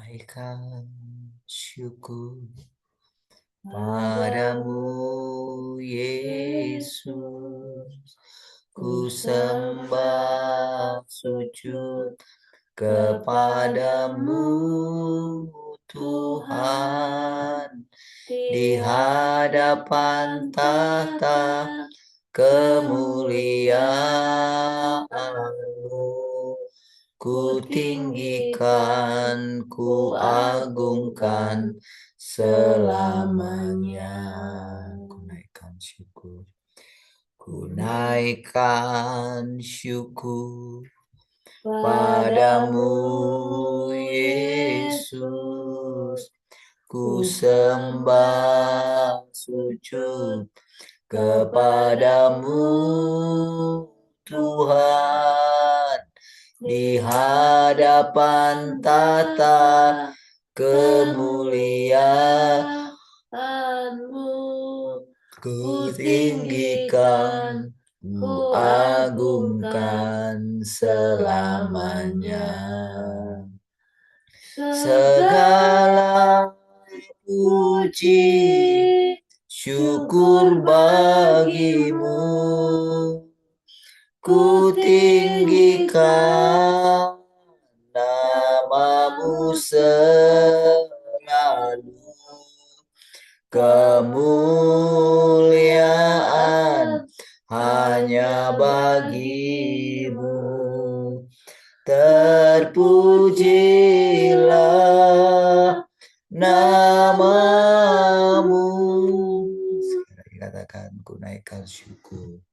Naikkan syukur padamu Yesus, ku sembah sujud kepadamu Tuhan, di hadapan tahta kemuliaan-Mu. Ku tinggikan, ku agungkan selamanya. Ku naikkan syukur. Ku naikkan syukur padamu Yesus. Ku sembah sujud kepadamu Tuhan, di hadapan tahta kemuliaan-Mu. Ku tinggikan, ku agungkan selamanya. Segala puji syukur bagimu, ku tinggikan nama-Mu selalu. Kemuliaan hanya bagi-Mu. Terpujilah nama-Mu. Sekarang katakan, ku naikkan syukur.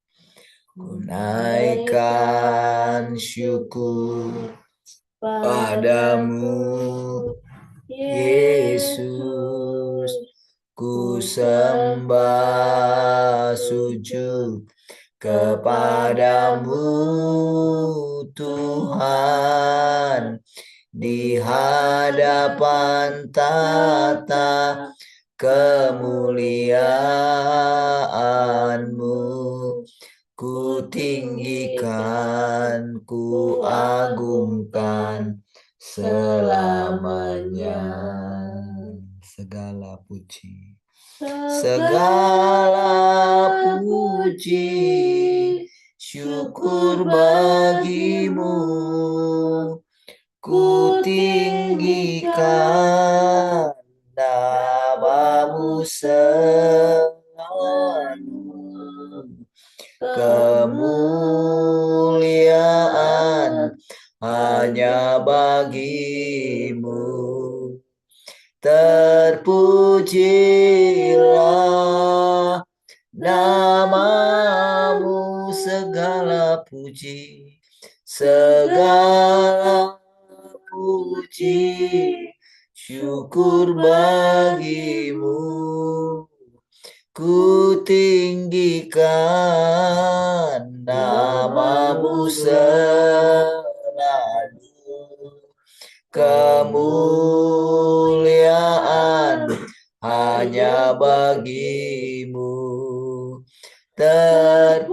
Ku naikkan syukur padamu Yesus. Ku sembah sujud kepadamu Tuhan, di hadapan tahta kemuliaan-Mu. Ku tinggikan, ku agungkan selamanya. Segala puji, segala puji syukur bagi-Mu. Ku tinggikan nama-Mu selalu. Kemuliaan hanya bagi-Mu. Terpujilah nama-Mu, segala puji, segala puji syukur bagi-Mu. Ku tinggikan nama-Mu selalu. Kemuliaan hanya bagi-Mu. Terpujilah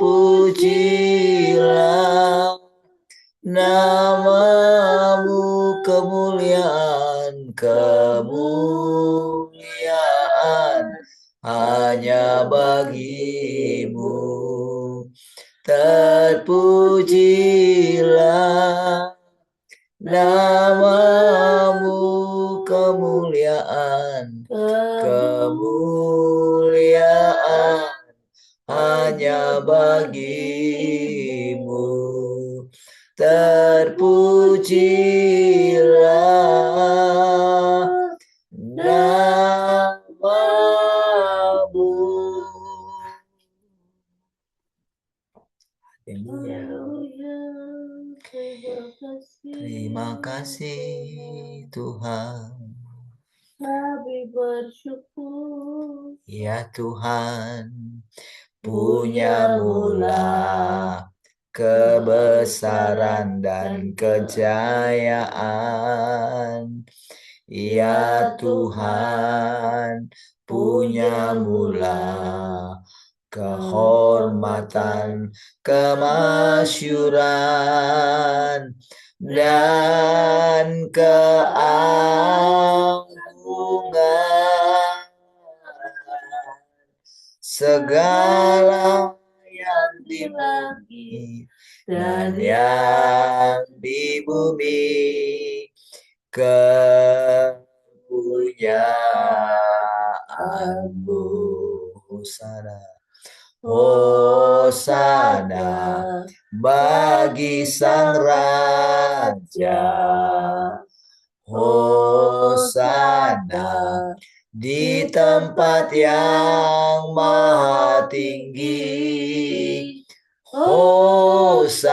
nama-Mu, kemuliaan, kemuliaan hanya bagi-Mu. Terpujilah nama-Mu, kemuliaan, kemuliaan hanya bagi-Mu. Terpujilah nama-Mu. Terima kasih Tuhan. Kami bersyukur. Ya Tuhan, punya mula kebesaran dan kejayaan. Ya Tuhan, punya mula kehormatan, kemasyuran, dan keagungan. Segala yang di langit dan yang di bumi, kepunyaanmu. Hosana, Hosana bagi Sang Raja, Hosana di tempat yang maha tinggi, Hosana,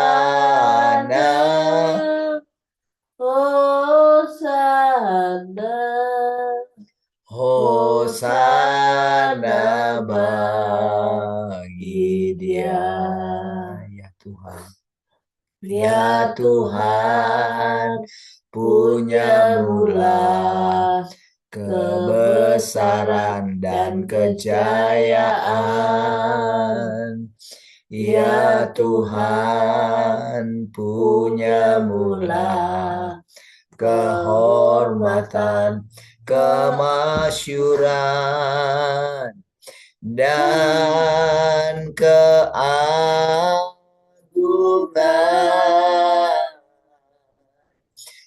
Hosana, Hosana bagi Dia. Ya Tuhan, ya Tuhan, punya mula kebesaran dan kejayaan. Ya Tuhan, punya mula kehormatan, kemasyuran, dan keagungan.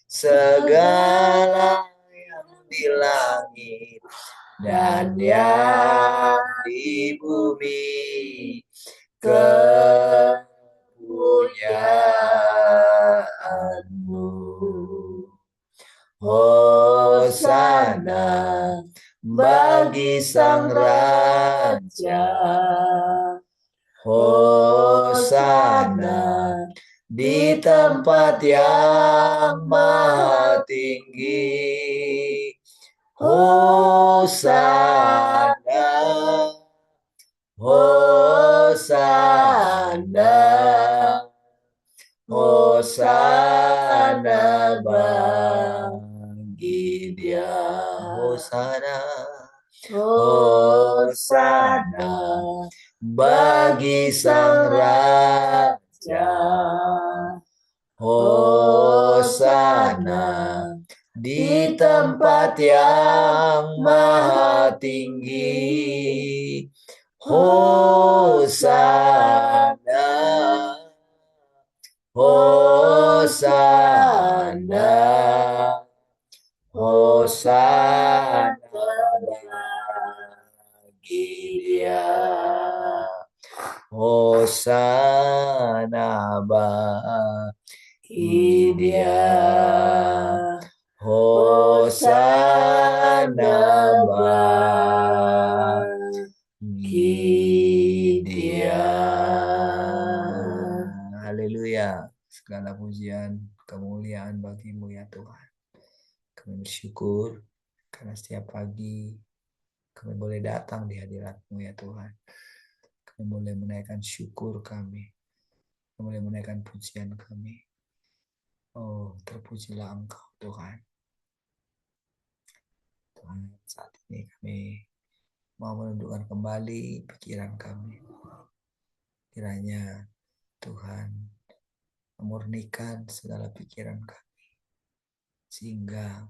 Segala yang di langit dan yang di bumi, kepunyaanmu. Hosana bagi Sang Raja, Hosana di tempat yang maha tinggi, Hosana, Hosana, Hosana bagi Dia. Hosana, Hosana bagi Sang Raja, Hosana di tempat yang maha tinggi, Hosana, Hosana, Hosana bagi Dia. Hosana bagi Dia. Hosana bagi Dia. Haleluya. Segala pujian, kemuliaan bagi-Mu ya Tuhan. Kami bersyukur karena setiap pagi kami boleh datang di hadirat-Mu ya Tuhan. Kami boleh menaikkan syukur kami. Kami boleh menaikkan pujian kami. Oh, terpujilah Engkau Tuhan. Tuhan, saat ini kami mau menundukkan kembali pikiran kami. Kiranya Tuhan memurnikan segala pikiran kami, sehingga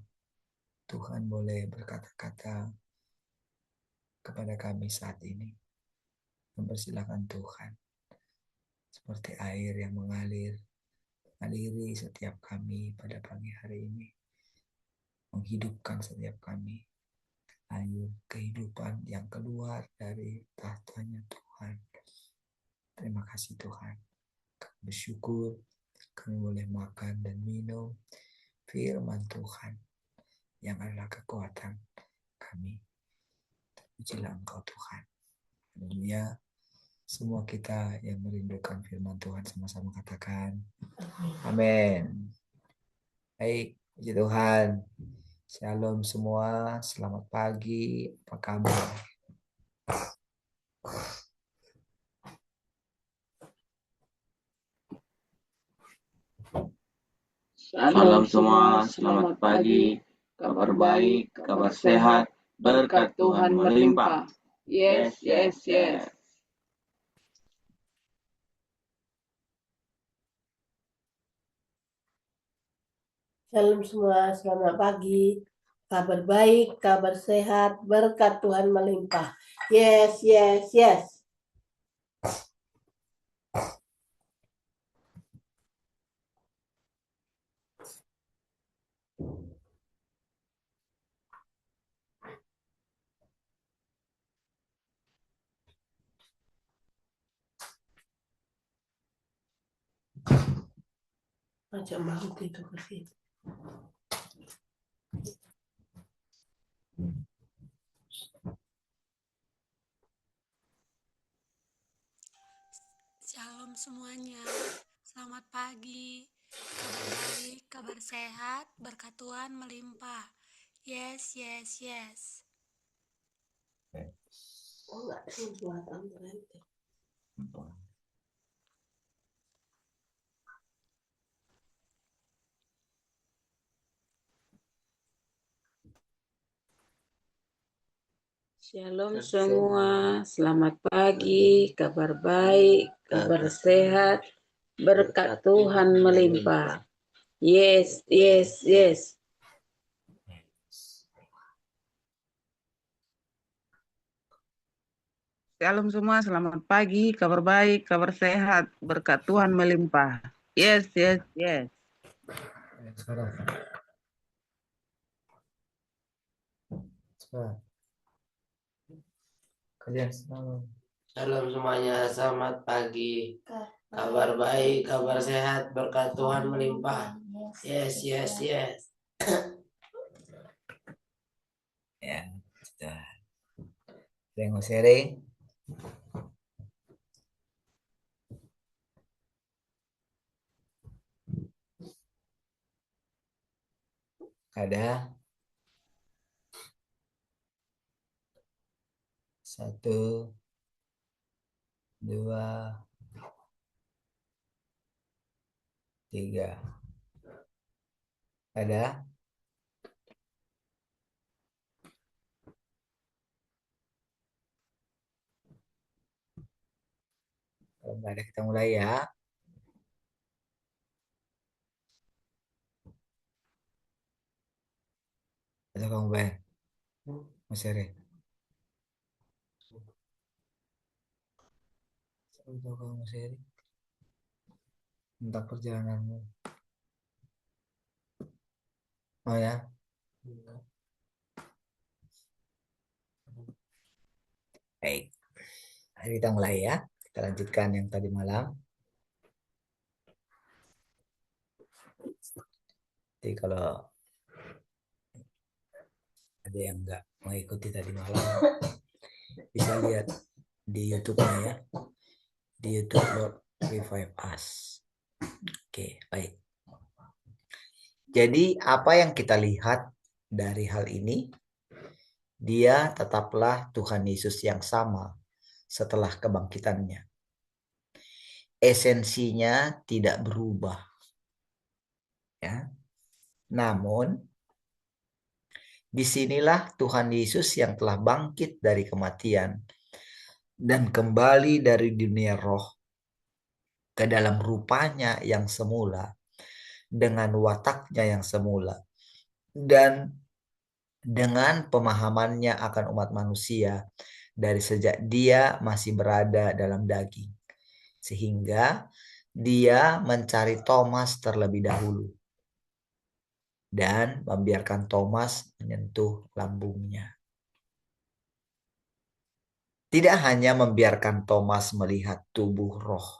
Tuhan boleh berkata-kata kepada kami saat ini. Mempersilahkan Tuhan, seperti air yang mengaliri setiap kami pada pagi hari ini, menghidupkan setiap kami. Air kehidupan yang keluar dari tahtanya Tuhan. Terima kasih Tuhan. Kami bersyukur kami boleh makan dan minum firman Tuhan yang adalah kekuatan kami. Terpujilah Engkau Tuhan. Haleluya. Semua kita yang merindukan firman Tuhan sama-sama katakan amin. Baik, puji Tuhan. Shalom semua, selamat pagi. Apa kabar? Salam semua, selamat pagi, kabar baik, kabar sehat, berkat Tuhan melimpah. Yes, yes, yes. Shalom semua, selamat pagi. Kabar baik, kabar sehat, berkat Tuhan melimpah. Yes, yes, yes. Macam banget itu ke situ. Shalom semuanya, selamat pagi. Kabar baik, kabar sehat, berkat Tuhan melimpah. Yes, yes, yes. Oh enggak sih buat berhenti. Shalom semua, selamat pagi, kabar baik, kabar sehat, berkat Tuhan melimpah. Yes, yes, yes. Shalom semua, selamat pagi, kabar baik, kabar sehat, berkat Tuhan melimpah. Yes, yes, yes. Sekarang. Sekarang. Kalian selalu. Shalom semuanya, selamat pagi. Kabar baik, kabar sehat, berkat Tuhan melimpah. Yes, yes, yes. Ya, sudah. Ada yang mau sharing? Ada? Satu, dua, tiga. Ada? Kalau nggak ada kita mulai ya. Atau kamu bayar? Mau sharing? Atau kamu mau sharing? Tentang perjalananmu. Oh ya? Baik. Mari kita mulai ya. Kita lanjutkan yang tadi malam. Jadi kalau ada yang nggak mengikuti tadi malam, bisa lihat di YouTube-nya ya. Di YouTube Lord Revive Us. Oke, baik. Jadi apa yang kita lihat dari hal ini? Dia tetaplah Tuhan Yesus yang sama setelah kebangkitannya. Esensinya tidak berubah. Ya. Namun, disinilah Tuhan Yesus yang telah bangkit dari kematian dan kembali dari dunia roh ke dalam rupanya yang semula dengan wataknya yang semula dan dengan pemahamannya akan umat manusia dari sejak dia masih berada dalam daging. Sehingga dia mencari Thomas terlebih dahulu dan membiarkan Thomas menyentuh lambungnya. Tidak hanya membiarkan Thomas melihat tubuh rohnya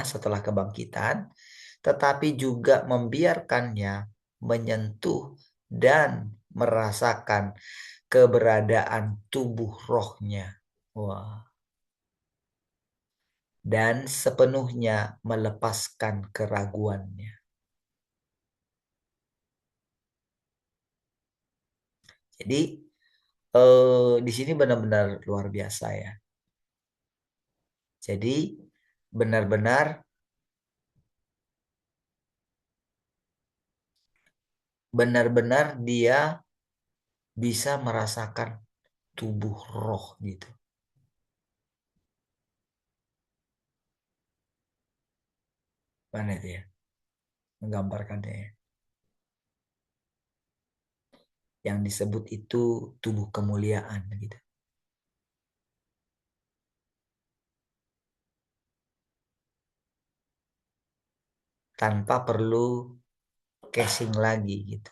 setelah kebangkitan, tetapi juga membiarkannya menyentuh dan merasakan keberadaan tubuh rohnya. Wah. Dan sepenuhnya melepaskan keraguannya. Jadi di sini benar-benar luar biasa ya. Jadi benar-benar dia bisa merasakan tubuh roh gitu. Mana itu ya? menggambarkannya ya. Yang disebut itu tubuh kemuliaan gitu. Tanpa perlu casing lagi gitu.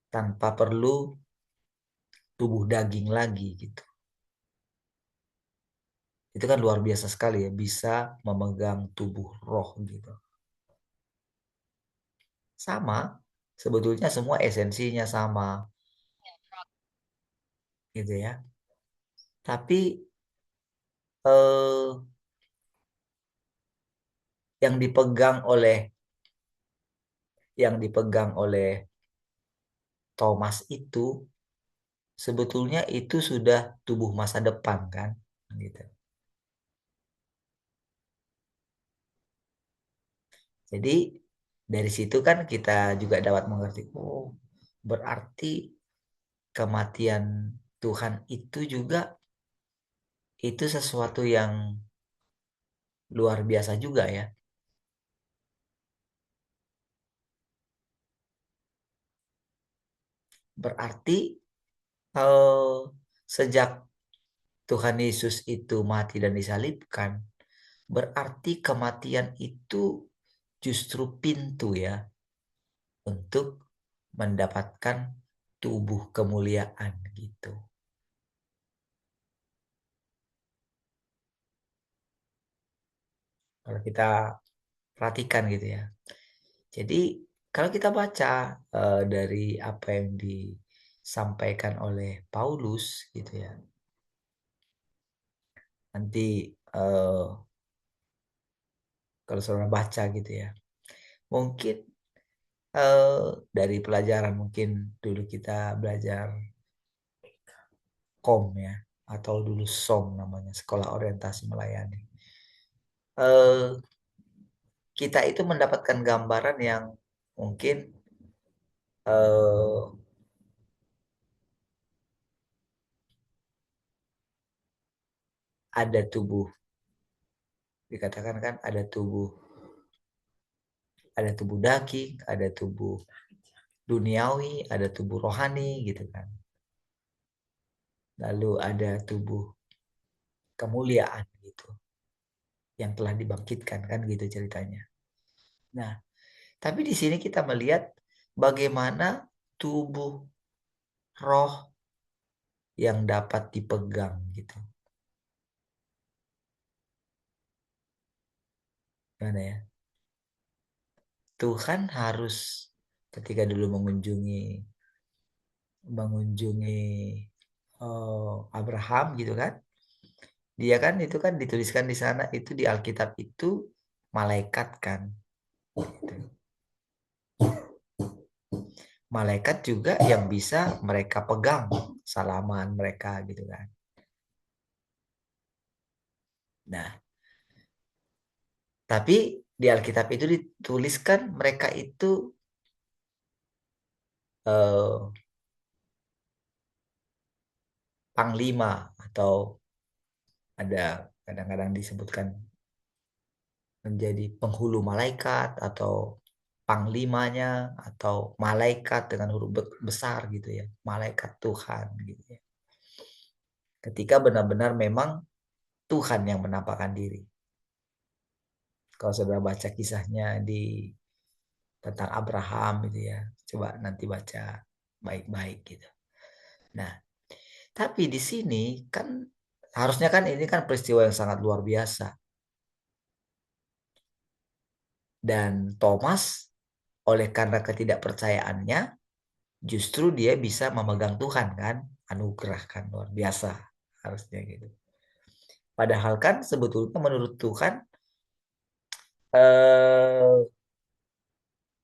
Tanpa perlu tubuh daging lagi gitu. Itu kan luar biasa sekali ya, bisa memegang tubuh roh gitu. Sama, sebetulnya semua esensinya sama gitu ya. Tapi eh, yang dipegang oleh Thomas itu sebetulnya itu sudah tubuh masa depan kan gitu. Jadi dari situ kan kita juga dapat mengerti, oh berarti kematian Tuhan itu juga itu sesuatu yang luar biasa juga ya. Berarti eh, sejak Tuhan Yesus itu mati dan disalibkan, berarti kematian itu justru pintu ya untuk mendapatkan tubuh kemuliaan gitu. Kalau kita perhatikan gitu ya. Jadi kalau kita baca dari apa yang disampaikan oleh Paulus gitu ya. Nanti kalau saudara baca gitu ya. Mungkin dari pelajaran mungkin dulu kita belajar KOM ya atau dulu SOM namanya Sekolah Orientasi Melayani. Eh, kita itu mendapatkan gambaran yang mungkin eh, ada tubuh, dikatakan kan ada tubuh daging, ada tubuh duniawi, ada tubuh rohani gitu kan. Lalu ada tubuh kemuliaan gitu yang telah dibangkitkan kan gitu ceritanya. Nah, tapi di sini kita melihat bagaimana tubuh roh yang dapat dipegang gitu. Gimana ya? Tuhan harus ketika dulu mengunjungi Abraham gitu kan. Dia kan itu kan dituliskan di sana itu di Alkitab itu malaikat kan. Gitu. Malaikat juga yang bisa mereka pegang salaman mereka gitu kan. Nah, tapi di Alkitab itu dituliskan mereka itu eh, panglima atau ada kadang-kadang disebutkan menjadi penghulu malaikat atau panglimanya atau malaikat dengan huruf besar gitu ya, malaikat Tuhan gitu ya. Ketika benar-benar memang Tuhan yang menampakkan diri. Kalau saudara baca kisahnya tentang Abraham gitu ya, coba nanti baca baik-baik gitu. Nah, tapi di sini kan harusnya kan ini kan peristiwa yang sangat luar biasa. Dan Thomas oleh karena ketidakpercayaannya justru dia bisa memegang Tuhan kan, anugerah kan luar biasa harusnya gitu. Padahal kan sebetulnya menurut Tuhan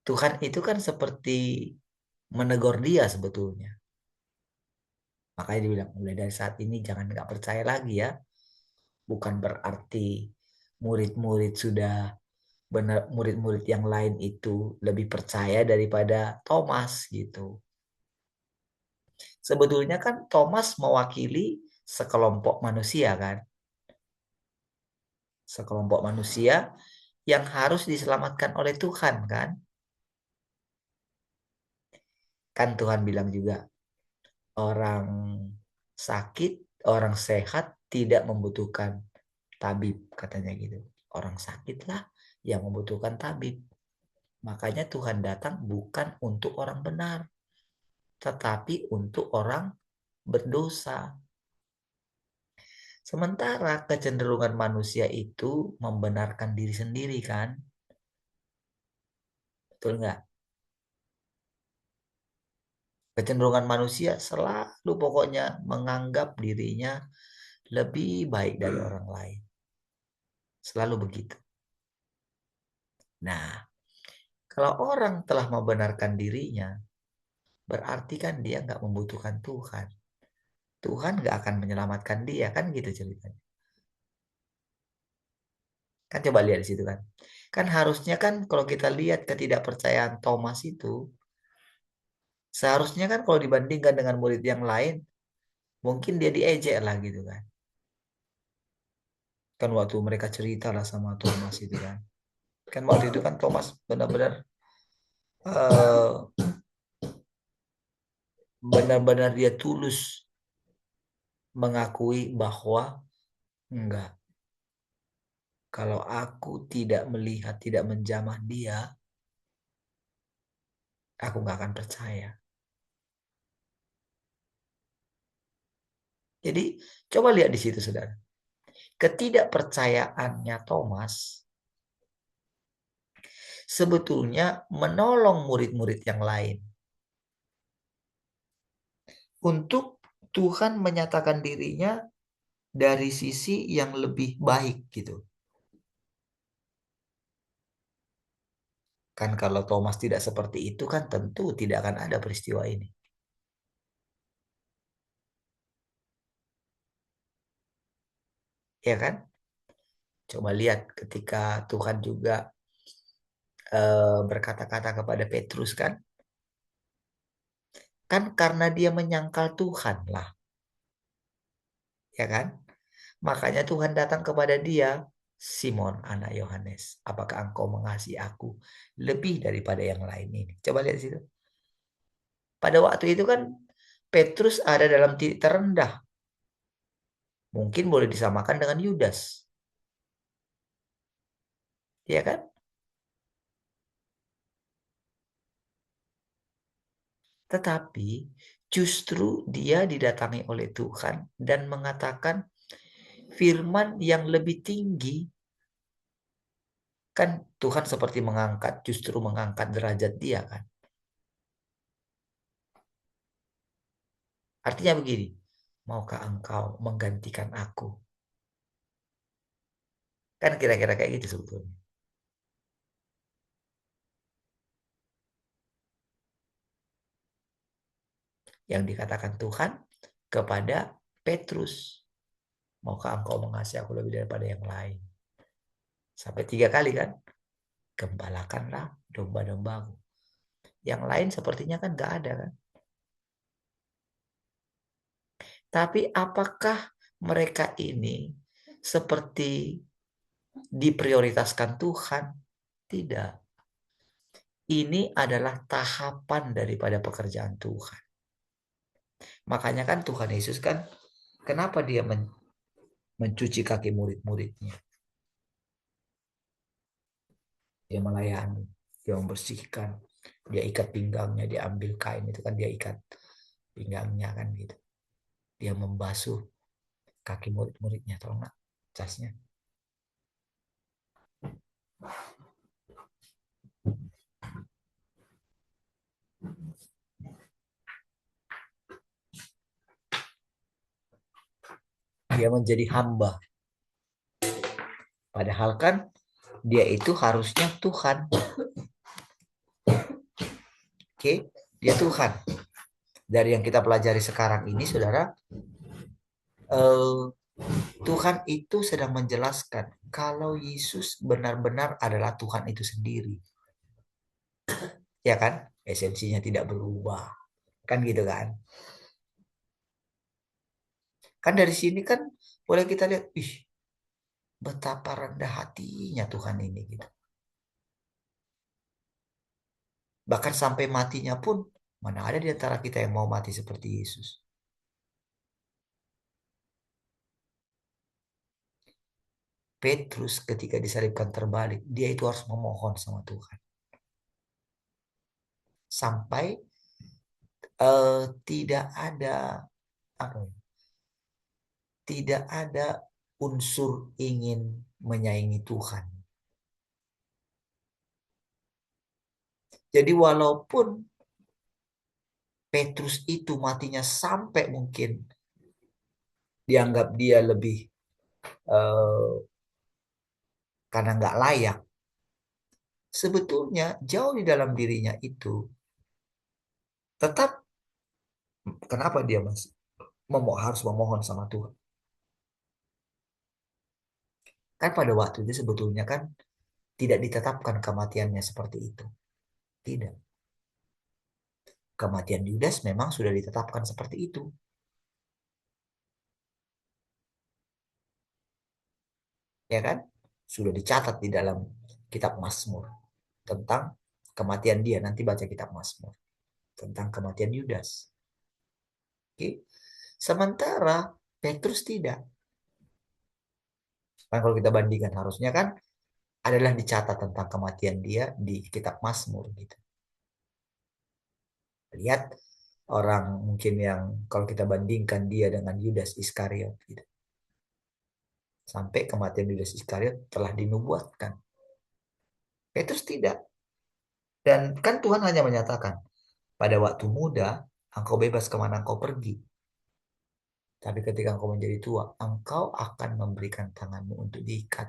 Tuhan itu kan seperti menegur dia sebetulnya. Makanya dia bilang mulai dari saat ini jangan nggak percaya lagi ya. Bukan berarti murid-murid sudah benar murid-murid yang lain itu lebih percaya daripada Thomas gitu. Sebetulnya kan Thomas mewakili sekelompok manusia kan. Sekelompok manusia yang harus diselamatkan oleh Tuhan kan? Kan Tuhan bilang juga, orang sakit, orang sehat tidak membutuhkan tabib, katanya gitu. Orang sakitlah yang membutuhkan tabib. Makanya Tuhan datang bukan untuk orang benar, tetapi untuk orang berdosa. Sementara kecenderungan manusia itu membenarkan diri sendiri kan? Betul nggak? Kecenderungan manusia selalu pokoknya menganggap dirinya lebih baik dari orang lain. Selalu begitu. Nah, kalau orang telah membenarkan dirinya, berarti kan dia nggak membutuhkan Tuhan. Tuhan nggak akan menyelamatkan dia, kan gitu ceritanya. Kan coba lihat di situ kan. Kan harusnya kan kalau kita lihat ketidakpercayaan Thomas itu, seharusnya kan kalau dibandingkan dengan murid yang lain, mungkin dia diejek lah gitu kan. Kan waktu mereka cerita lah sama Thomas itu kan. Kan waktu itu kan Thomas benar-benar benar-benar dia tulus mengakui bahwa enggak, kalau aku tidak melihat, tidak menjamah dia, aku nggak akan percaya. Jadi coba lihat di situ saudara. Ketidakpercayaannya Thomas sebetulnya menolong murid-murid yang lain untuk Tuhan menyatakan dirinya dari sisi yang lebih baik gitu. Kan kalau Thomas tidak seperti itu kan tentu tidak akan ada peristiwa ini. Ya kan? Coba lihat ketika Tuhan juga berkata-kata kepada Petrus kan? Kan karena dia menyangkal Tuhan lah. Ya kan? Makanya Tuhan datang kepada dia, Simon anak Yohanes, apakah engkau mengasihi aku lebih daripada yang lain ini? Coba lihat situ. Pada waktu itu kan Petrus ada dalam titik terendah. Mungkin boleh disamakan dengan Yudas. Ya kan? Tetapi justru dia didatangi oleh Tuhan dan mengatakan firman yang lebih tinggi. Kan Tuhan seperti justru mengangkat derajat dia kan. Artinya begini, maukah engkau menggantikan aku? Kan kira-kira kayak gitu sebetulnya. Yang dikatakan Tuhan kepada Petrus, maukah engkau mengasihi aku lebih daripada yang lain? Sampai 3 kali kan, gembalakanlah domba-dombaku. Yang lain sepertinya kan gak ada kan. Tapi apakah mereka ini seperti diprioritaskan Tuhan? Tidak. Ini adalah tahapan daripada pekerjaan Tuhan. Makanya kan Tuhan Yesus kan, kenapa dia mencuci kaki murid-muridnya? Dia melayani, dia membersihkan, dia ikat pinggangnya, dia ambil kain itu kan dia ikat pinggangnya kan gitu. Dia membasuh kaki murid-muridnya, tahu nggak casnya? Dia menjadi hamba. Padahal kan dia itu harusnya Tuhan. Oke, dia Tuhan. Dari yang kita pelajari sekarang ini, saudara, Tuhan itu sedang menjelaskan kalau Yesus benar-benar adalah Tuhan itu sendiri. Ya kan? Esensinya tidak berubah. Kan gitu kan? Kan dari sini kan boleh kita lihat, betapa rendah hatinya Tuhan ini gitu. Bahkan sampai matinya pun, mana ada di antara kita yang mau mati seperti Yesus. Petrus ketika disalibkan terbalik, dia itu harus memohon sama Tuhan. Sampai tidak ada apa ya, tidak ada unsur ingin menyaingi Tuhan. Jadi walaupun Petrus itu matinya sampai mungkin dianggap dia lebih karena nggak layak, sebetulnya jauh di dalam dirinya itu tetap, kenapa dia masih harus memohon sama Tuhan. Kan pada waktu itu sebetulnya kan tidak ditetapkan kematiannya seperti itu. Tidak. Kematian Yudas memang sudah ditetapkan seperti itu. Ya kan? Sudah dicatat di dalam kitab Mazmur tentang kematian dia. Nanti baca kitab Mazmur tentang kematian Yudas. Oke. Sementara Petrus tidak. Kan kalau kita bandingkan harusnya kan adalah dicatat tentang kematian dia di kitab Mazmur gitu. Lihat orang mungkin yang kalau kita bandingkan dia dengan Yudas Iskariot gitu. Sampai kematian Yudas Iskariot telah dinubuatkan. Petrus tidak. Dan kan Tuhan hanya menyatakan, pada waktu muda engkau bebas kemana engkau pergi. Tapi ketika engkau menjadi tua, engkau akan memberikan tanganmu untuk diikat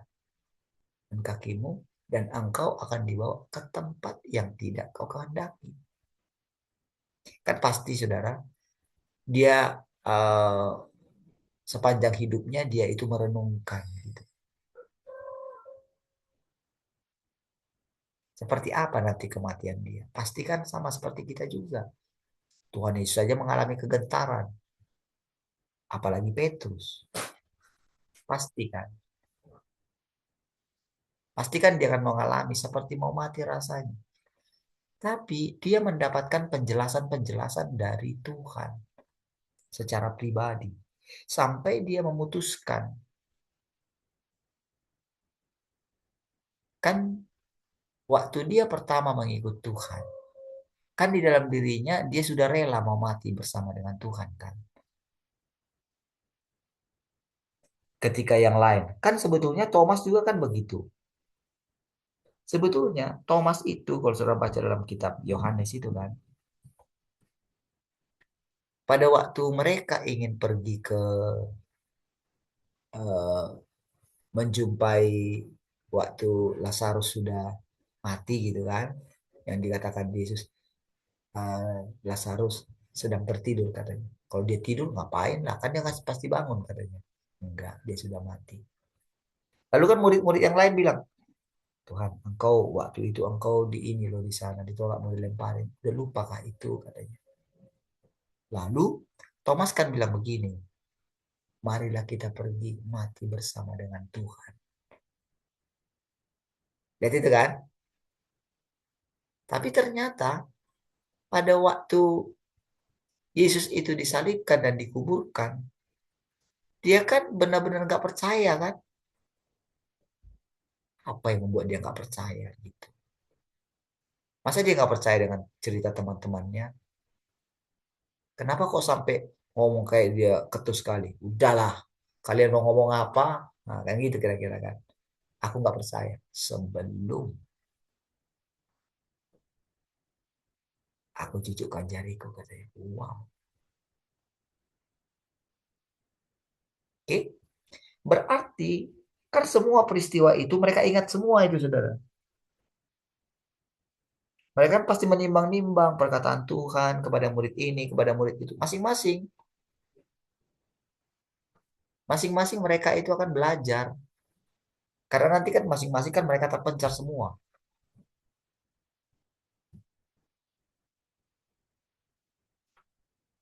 dan kakimu, dan engkau akan dibawa ke tempat yang tidak kau kehendaki. Kan pasti saudara, dia sepanjang hidupnya dia itu merenungkan gitu. Seperti apa nanti kematian dia? Pastikan sama seperti kita juga. Tuhan Yesus saja mengalami kegentaran. Apalagi Petrus. Pastikan. Pastikan dia akan mengalami seperti mau mati rasanya. Tapi dia mendapatkan penjelasan-penjelasan dari Tuhan secara pribadi. Sampai dia memutuskan. Kan waktu dia pertama mengikut Tuhan. Kan di dalam dirinya dia sudah rela mau mati bersama dengan Tuhan kan. Ketika yang lain. Kan sebetulnya Thomas juga kan begitu. Sebetulnya Thomas itu kalau saudara baca dalam kitab Yohanes itu kan. Pada waktu mereka ingin pergi ke menjumpai waktu Lazarus sudah mati gitu kan. Yang dikatakan Yesus, Lazarus sedang tertidur katanya. Kalau dia tidur ngapain lah, kan dia pasti bangun katanya. Enggak, dia sudah mati. Lalu kan murid-murid yang lain bilang, Tuhan, engkau waktu itu engkau di ini loh di sana ditolak mau dilemparin. Udah lupakah itu katanya. Lalu Thomas kan bilang begini, marilah kita pergi mati bersama dengan Tuhan. Lihat itu kan? Tapi ternyata pada waktu Yesus itu disalibkan dan dikuburkan, dia kan benar-benar gak percaya kan? Apa yang membuat dia gak percaya gitu? Masa dia gak percaya dengan cerita teman-temannya? Kenapa kok sampai ngomong kayak dia ketus sekali? Udahlah, kalian mau ngomong apa? Nah, kan gitu kira-kira kan. Aku nggak percaya. Sebelum aku cucukkan jariku, katanya. Wow. Oke. Berarti kan semua peristiwa itu mereka ingat semua itu, saudara. Mereka kan pasti menimbang-nimbang perkataan Tuhan kepada murid ini, kepada murid itu. Masing-masing. Masing-masing mereka itu akan belajar. Karena nanti kan masing-masing kan mereka terpencar semua.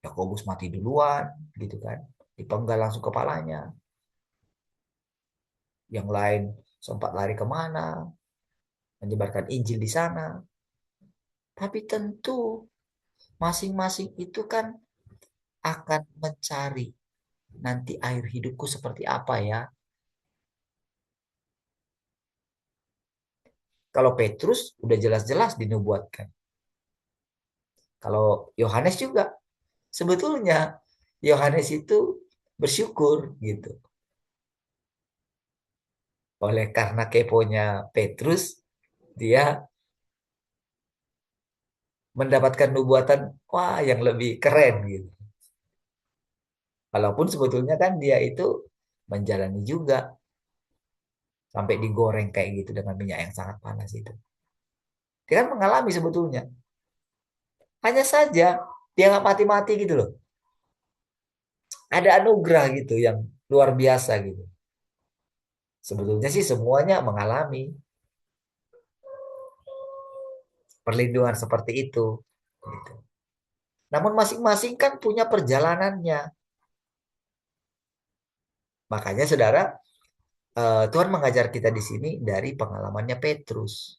Yakobus mati duluan, gitu kan. Dipenggal langsung kepalanya. Yang lain sempat lari kemana, menyebarkan Injil di sana. Tapi tentu masing-masing itu kan akan mencari nanti air hidupku seperti apa ya. Kalau Petrus udah jelas-jelas dinubuatkan. Kalau Yohanes juga sebetulnya Yohanes itu bersyukur gitu. Oleh karena keponya Petrus, dia mendapatkan nubuatan wah yang lebih keren gitu. Walaupun sebetulnya kan dia itu menjalani juga sampai digoreng kayak gitu dengan minyak yang sangat panas itu. Dia kan mengalami sebetulnya. Hanya saja dia nggak mati-mati gitu loh. Ada anugerah gitu yang luar biasa gitu. Sebetulnya sih semuanya mengalami perlindungan seperti itu. Gitu. Namun masing-masing kan punya perjalanannya. Makanya saudara, Tuhan mengajar kita di sini dari pengalamannya Petrus.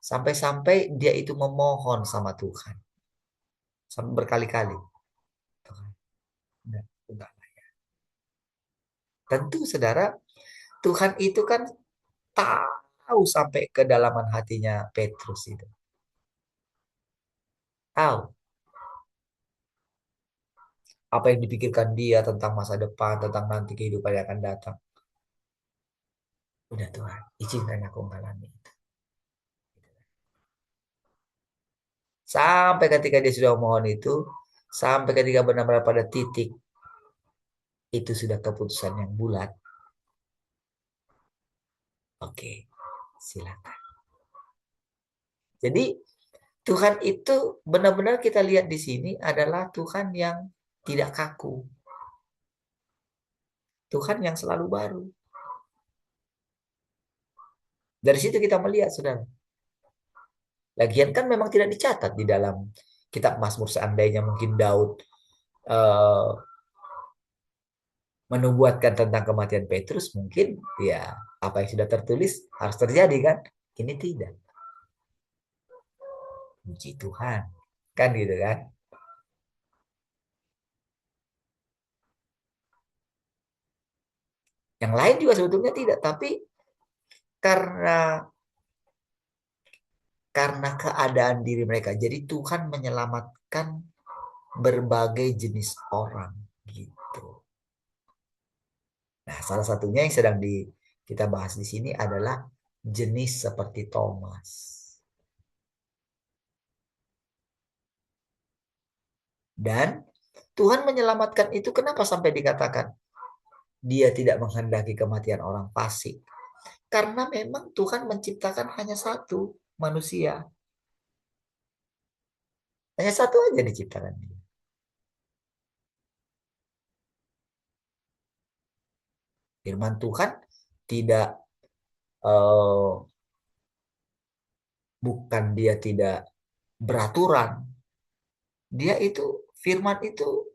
Sampai-sampai dia itu memohon sama Tuhan. Sampai berkali-kali. Tuhan, enggak. Tentu saudara, Tuhan itu kan tahu sampai kedalaman hatinya Petrus itu. Tahu apa yang dipikirkan dia tentang masa depan, tentang nanti kehidupan yang akan datang. Udah Tuhan, izinkan aku mengalami itu. Sampai ketika dia sudah mohon itu, sampai ketika benar-benar pada titik itu sudah keputusan yang bulat. Oke, silakan. Jadi Tuhan itu benar-benar kita lihat di sini adalah Tuhan yang tidak kaku. Tuhan yang selalu baru. Dari situ kita melihat, saudara. Lagian kan memang tidak dicatat di dalam kitab Mazmur seandainya mungkin Daud eh, menubuatkan tentang kematian Petrus, mungkin ya apa yang sudah tertulis harus terjadi kan? Ini tidak. Puji Tuhan. Kan gitu kan? Yang lain juga sebetulnya tidak, tapi karena keadaan diri mereka. Jadi Tuhan menyelamatkan berbagai jenis orang gitu. Nah, salah satunya yang sedang kita bahas di sini adalah jenis seperti Thomas. Dan Tuhan menyelamatkan itu kenapa sampai dikatakan dia tidak menghendaki kematian orang fasik? Karena memang Tuhan menciptakan hanya satu manusia. Hanya satu aja diciptakan dia. Firman Tuhan tidak bukan dia tidak beraturan. Dia itu firman itu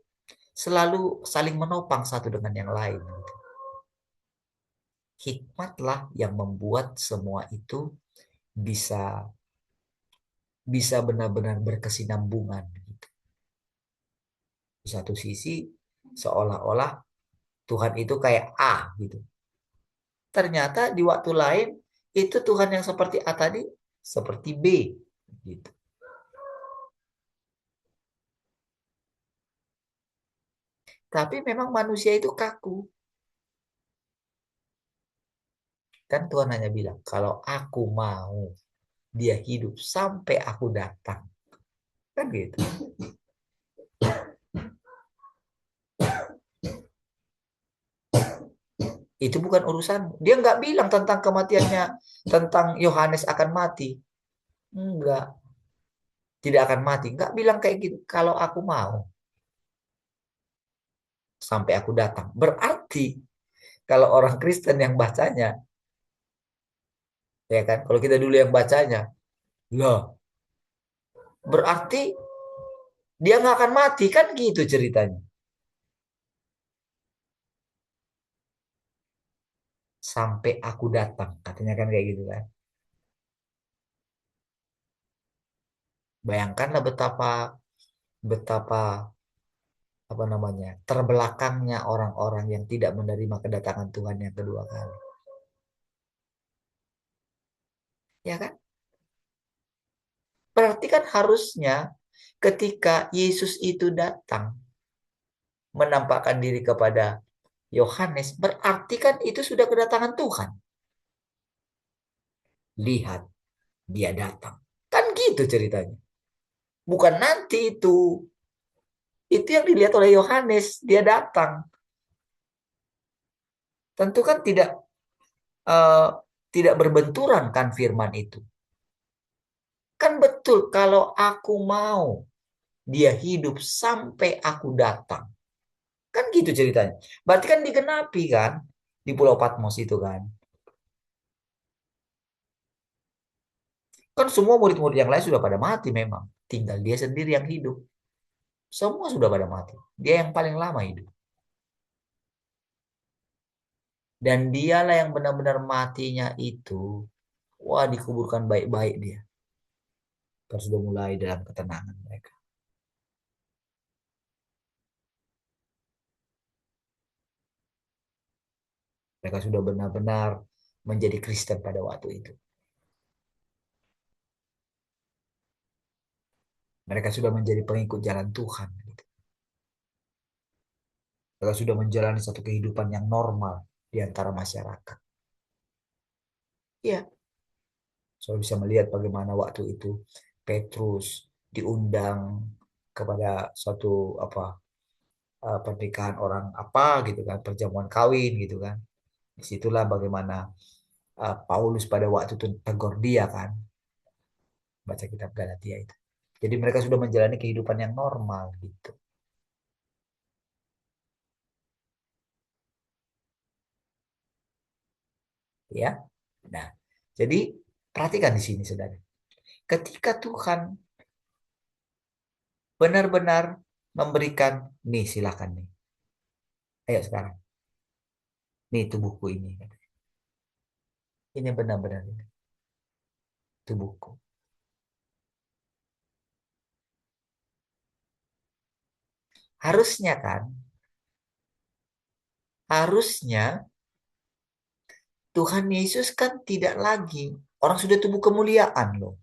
selalu saling menopang satu dengan yang lain. Hikmatlah yang membuat semua itu bisa benar-benar berkesinambungan. Di satu sisi seolah-olah Tuhan itu kayak A gitu. Ternyata di waktu lain itu Tuhan yang seperti A tadi seperti B gitu. Tapi memang manusia itu kaku. Kan Tuhan hanya bilang, kalau aku mau dia hidup sampai aku datang. Kan gitu. Itu bukan urusan. Dia nggak bilang tentang kematiannya, tentang Yohanes akan mati. Enggak. Tidak akan mati. Enggak bilang kayak gitu. Kalau aku mau. Sampai aku datang. Berarti kalau orang Kristen yang bacanya. Ya kan. Kalau kita dulu yang bacanya. Loh. Berarti dia nggak akan mati. Kan gitu ceritanya. sampai aku datang. Katanya kan kayak gitu kan. Bayangkanlah betapa betapa apa namanya terbelakangnya orang-orang yang tidak menerima kedatangan Tuhan yang kedua kali. Ya kan? Berarti kan harusnya ketika Yesus itu datang menampakkan diri kepada Yohanes, berarti kan itu sudah kedatangan Tuhan. Lihat, dia datang. Kan gitu ceritanya. Bukan nanti itu. Itu yang dilihat oleh Yohanes, dia datang. Tentu kan eh, tidak berbenturan kan firman itu. Kan betul kalau aku mau dia hidup sampai aku datang. Kan gitu ceritanya. Berarti kan digenapi kan di Pulau Patmos itu kan. Kan semua murid-murid yang lain sudah pada mati memang. Tinggal dia sendiri yang hidup. Semua sudah pada mati. Dia yang paling lama hidup. Dan dialah yang benar-benar matinya itu. Wah, dikuburkan baik-baik dia. Kan sudah mulai dalam ketenangan mereka. Mereka sudah benar-benar menjadi Kristen pada waktu itu. Mereka sudah menjadi pengikut jalan Tuhan. Gitu. Mereka sudah menjalani satu kehidupan yang normal di antara masyarakat. Iya, saya bisa melihat bagaimana waktu itu Petrus diundang kepada suatu pernikahan orang apa gitu kan, perjamuan kawin gitu kan. Disitulah bagaimana Paulus pada waktu itu tegur dia kan, baca kitab Galatia itu. Jadi mereka sudah menjalani kehidupan yang normal gitu. Ya. Nah, jadi perhatikan di sini saudara. Ketika Tuhan benar-benar memberikan, nih silakan nih. Ayo sekarang. Nih tubuhku ini. Ini benar-benar ini. Tubuhku. Harusnya kan, harusnya Tuhan Yesus kan tidak lagi. Orang sudah tubuh kemuliaan loh.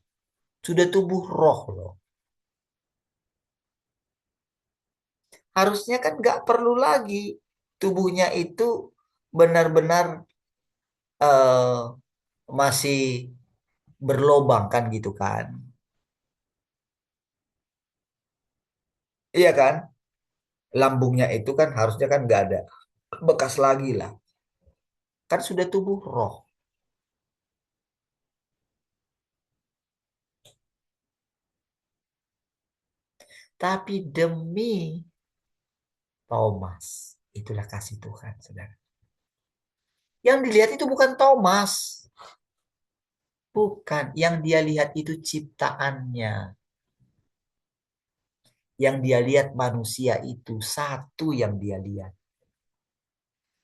Sudah tubuh roh loh. Harusnya kan nggak perlu lagi tubuhnya itu benar-benar masih berlobang kan gitu kan. Iya kan? Lambungnya itu kan harusnya kan nggak ada bekas lagi lah. Kan sudah tubuh roh. Tapi demi Thomas, itulah kasih Tuhan, saudara. Yang dilihat itu bukan Thomas. Bukan. Yang dia lihat itu ciptaannya. Yang dia lihat manusia itu. Satu yang dia lihat.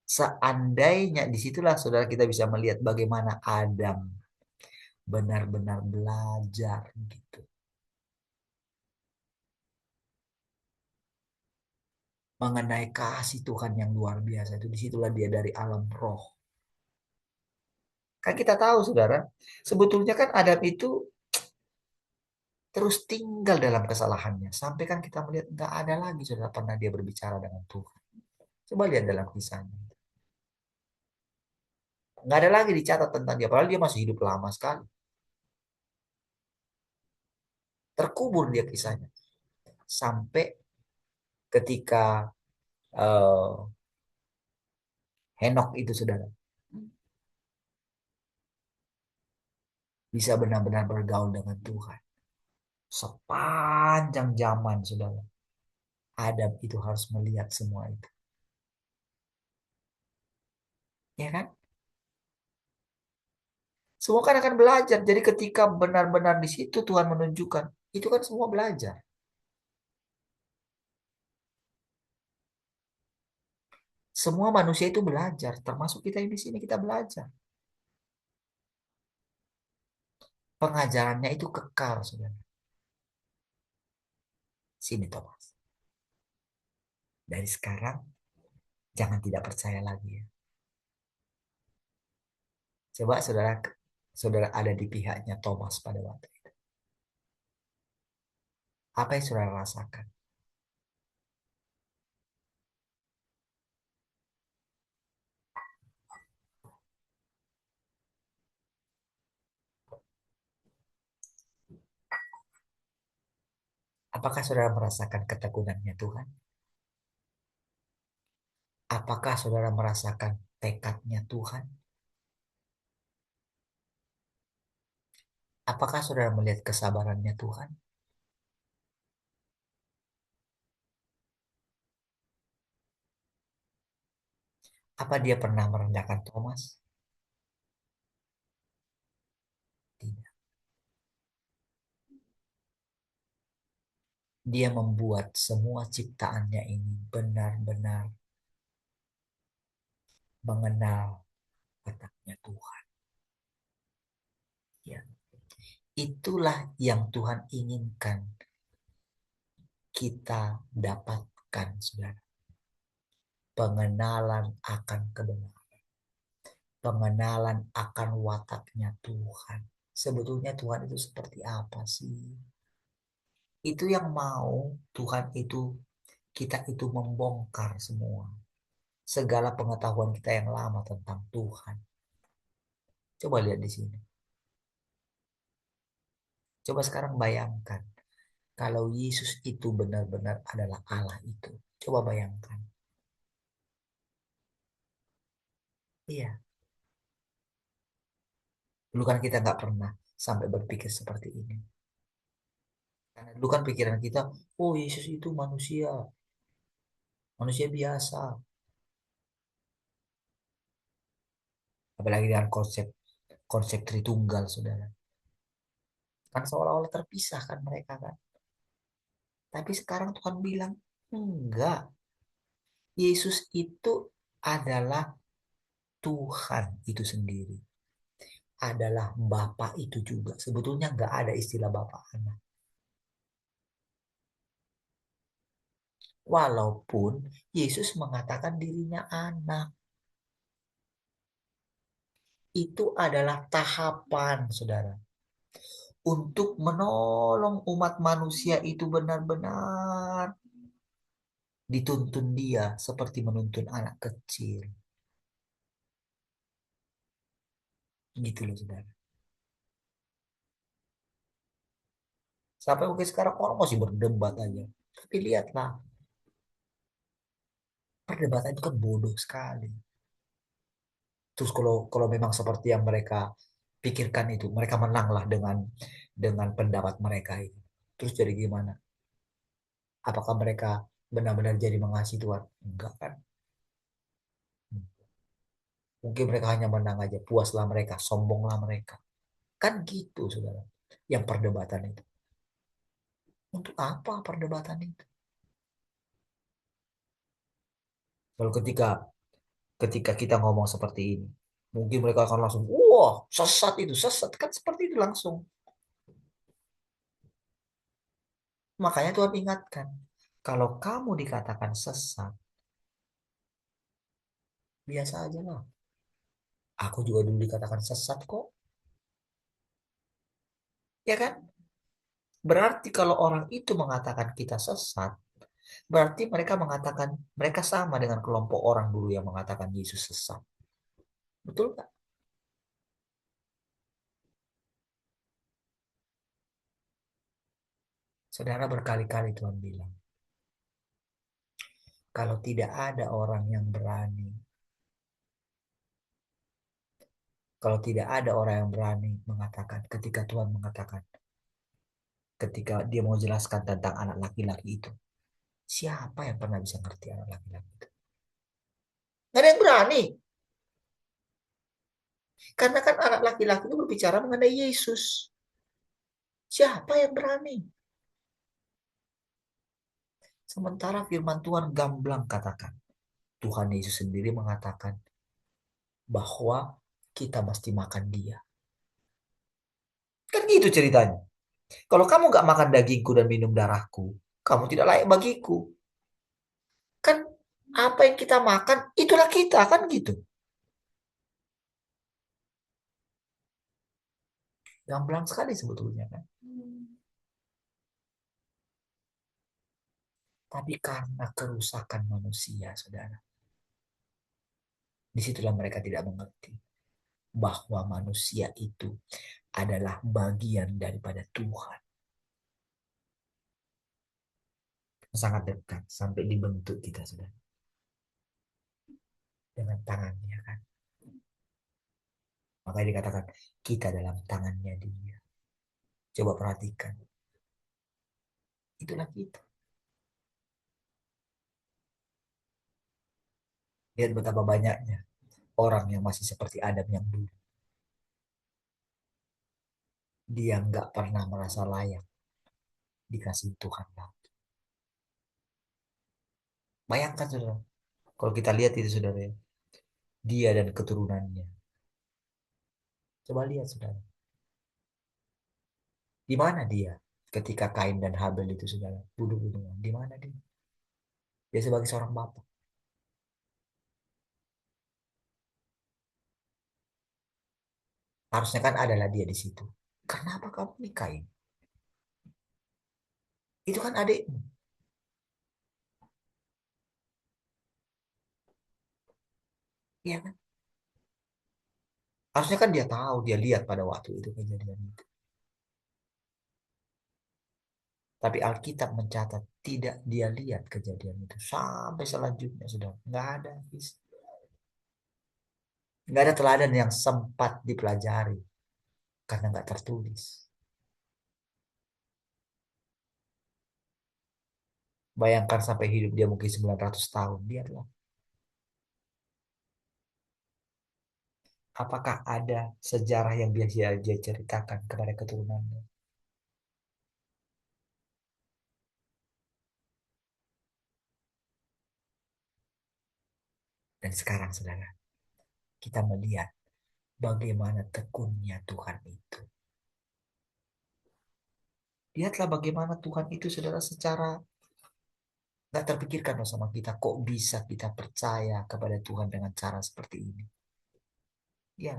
Seandainya disitulah saudara kita bisa melihat bagaimana Adam benar-benar belajar gitu. Mengenai kasih Tuhan yang luar biasa itu. Disitulah dia dari alam roh. Kan kita tahu saudara. Sebetulnya kan Adam itu terus tinggal dalam kesalahannya. Sampai kan kita melihat nggak ada lagi saudara pernah dia berbicara dengan Tuhan. Coba lihat dalam kisahnya. Nggak ada lagi dicatat tentang dia. Padahal dia masih hidup lama sekali. Terkubur dia kisahnya. Sampai ketika Henok itu saudara. Bisa benar-benar bergaul dengan Tuhan. Sepanjang zaman saudara. Adam itu harus melihat semua itu. Ya kan? Semua kan akan belajar. Jadi ketika benar-benar di situ Tuhan menunjukkan. Itu kan semua belajar. Semua manusia itu belajar, termasuk kita yang di sini kita belajar. Pengajarannya itu kekal, saudara. Sini Thomas. Dari sekarang, jangan tidak percaya lagi ya. Coba saudara, saudara ada di pihaknya Thomas pada waktu itu. Apa yang saudara rasakan? Apakah saudara merasakan ketekunannya Tuhan? Apakah saudara merasakan tekadnya Tuhan? Apakah saudara melihat kesabarannya Tuhan? Apa dia pernah merendahkan Thomas? Tidak. Dia membuat semua ciptaannya ini benar-benar mengenal letaknya Tuhan. Ya. Itulah yang Tuhan inginkan kita dapatkan, saudara. Pengenalan akan kebenaran. Pengenalan akan wataknya Tuhan. Sebetulnya Tuhan itu seperti apa sih? Itu yang mau Tuhan itu, kita itu membongkar semua. Segala pengetahuan kita yang lama tentang Tuhan. Coba lihat di sini. Coba sekarang bayangkan. Kalau Yesus itu benar-benar adalah Allah itu. Coba bayangkan. Iya. Dulu kan kita nggak pernah sampai berpikir seperti ini. Karena dulu kan pikiran kita, oh Yesus itu manusia. Manusia biasa. Apalagi dengan konsep Tritunggal, saudara. Kan seolah-olah terpisah kan mereka kan. Tapi sekarang Tuhan bilang, enggak. Yesus itu adalah Tuhan itu sendiri. Adalah Bapa itu juga. Sebetulnya enggak ada istilah Bapa anak. Walaupun Yesus mengatakan dirinya anak. Itu adalah tahapan, saudara. Untuk menolong umat manusia itu benar-benar dituntun dia seperti menuntun anak kecil. Gitu loh, saudara. Sampai mungkin sekarang orang masih berdebat aja. Tapi lihatlah, perdebatan itu kan bodoh sekali. Terus kalau memang seperti yang mereka pikirkan itu, mereka menanglah dengan pendapat mereka itu. Terus jadi gimana? Apakah mereka benar-benar jadi mengasihi Tuhan? Enggak kan? Mungkin mereka hanya menang aja, puaslah mereka, sombonglah mereka. Kan gitu, saudara. Yang perdebatan itu. Untuk apa perdebatan itu? Kalau ketika kita ngomong seperti ini, mungkin mereka akan langsung, wah, sesat itu, sesat. Kan seperti itu langsung. Makanya Tuhan ingatkan, kalau kamu dikatakan sesat, biasa aja lah. Aku juga dulu dikatakan sesat kok. Ya kan? Berarti kalau orang itu mengatakan kita sesat, berarti mereka mengatakan, mereka sama dengan kelompok orang dulu yang mengatakan Yesus sesat. Betul nggak? Saudara, berkali-kali Tuhan bilang, kalau tidak ada orang yang berani, kalau tidak ada orang yang berani mengatakan, ketika Tuhan mengatakan, ketika dia mau jelaskan tentang anak laki-laki itu, siapa yang pernah bisa ngerti anak laki-laki itu? Nggak ada yang berani. Karena kan anak laki-laki itu berbicara mengenai Yesus. Siapa yang berani? Sementara firman Tuhan gamblang katakan, Tuhan Yesus sendiri mengatakan bahwa kita mesti makan dia. Kan gitu ceritanya. Kalau kamu gak makan dagingku dan minum darahku, kamu tidak layak bagiku. Kan apa yang kita makan, itulah kita, kan gitu. Gamblang sekali sebetulnya kan. Tapi karena kerusakan manusia, saudara. Disitulah mereka tidak mengerti bahwa manusia itu adalah bagian daripada Tuhan. Sangat dekat sampai dibentuk kita, saudara. Dengan tangannya kan. Makanya dikatakan kita dalam tangannya dia. Coba perhatikan. Itulah kita. Lihat betapa banyaknya orang yang masih seperti Adam yang dulu. Dia nggak pernah merasa layak dikasih Tuhan lagi. Bayangkan saudara, kalau kita lihat itu saudara, dia dan keturunannya. Coba lihat saudara. Di mana dia ketika Kain dan Habel itu saudara bunuh-bunuhan? Di mana dia? Dia sebagai seorang bapak. Harusnya kan adalah dia di situ. Kenapa kamu nikahin? Itu kan adikmu. Iya kan? Harusnya kan dia tahu, dia lihat pada waktu itu kejadian itu. Tapi Alkitab mencatat tidak dia lihat kejadian itu. Sampai selanjutnya sudah nggak ada. Nggak ada teladan yang sempat dipelajari. Karena nggak tertulis. Bayangkan sampai hidup dia mungkin 900 tahun. Lihatlah. Apakah ada sejarah yang biasa dia ceritakan kepada keturunannya? Dan sekarang saudara, kita melihat bagaimana tekunnya Tuhan itu. Lihatlah bagaimana Tuhan itu saudara secara nggak terpikirkan loh sama kita. Kok bisa kita percaya kepada Tuhan dengan cara seperti ini? Ya,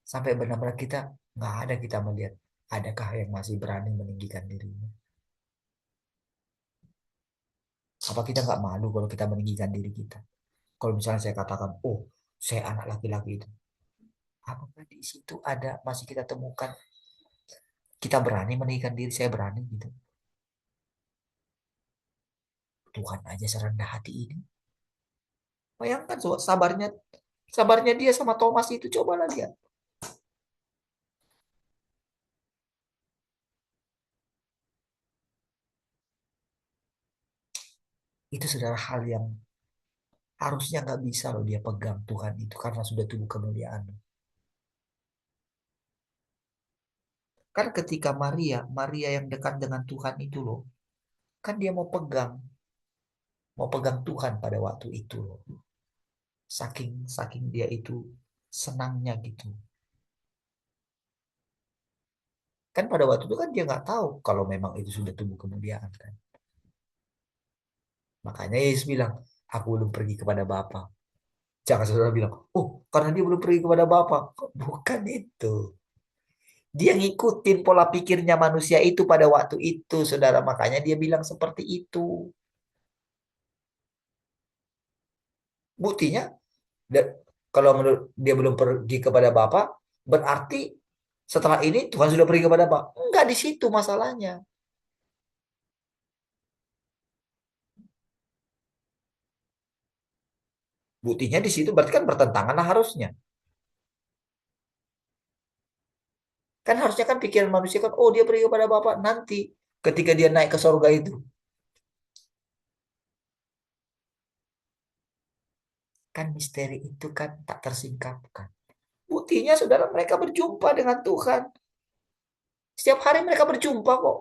sampai benar-benar kita nggak ada kita melihat adakah yang masih berani meninggikan dirinya. Apa kita nggak malu kalau kita meninggikan diri kita? Kalau misalnya saya katakan, oh saya anak laki-laki itu. Apakah di situ ada masih kita temukan kita berani meninggikan diri, saya berani gitu. Tuhan aja serendah hati ini. Bayangkan sabarnya dia sama Thomas itu, cobalah lihat. Itu saudara hal yang harusnya nggak bisa loh dia pegang Tuhan itu karena sudah tubuh kemuliaan. Kan ketika Maria yang dekat dengan Tuhan itu loh, kan dia mau pegang Tuhan pada waktu itu loh. Saking dia itu senangnya gitu. Kan pada waktu itu kan dia nggak tahu kalau memang itu sudah tubuh kemuliaan kan. Makanya Yesus bilang, aku belum pergi kepada Bapa. Jangan saudara bilang, oh karena dia belum pergi kepada Bapa. Bukan itu. Dia ngikutin pola pikirnya manusia itu pada waktu itu, saudara. Makanya dia bilang seperti itu. Buktinya, kalau menurut dia belum pergi kepada Bapa, berarti setelah ini Tuhan sudah pergi kepada Bapa. Enggak di situ masalahnya. Buktinya di situ berarti kan bertentangan lah harusnya. Kan harusnya kan pikiran manusia kan, oh dia pergi kepada Bapa nanti ketika dia naik ke surga itu. Kan misteri itu kan tak tersingkapkan. Buktinya saudara mereka berjumpa dengan Tuhan. Setiap hari mereka berjumpa kok.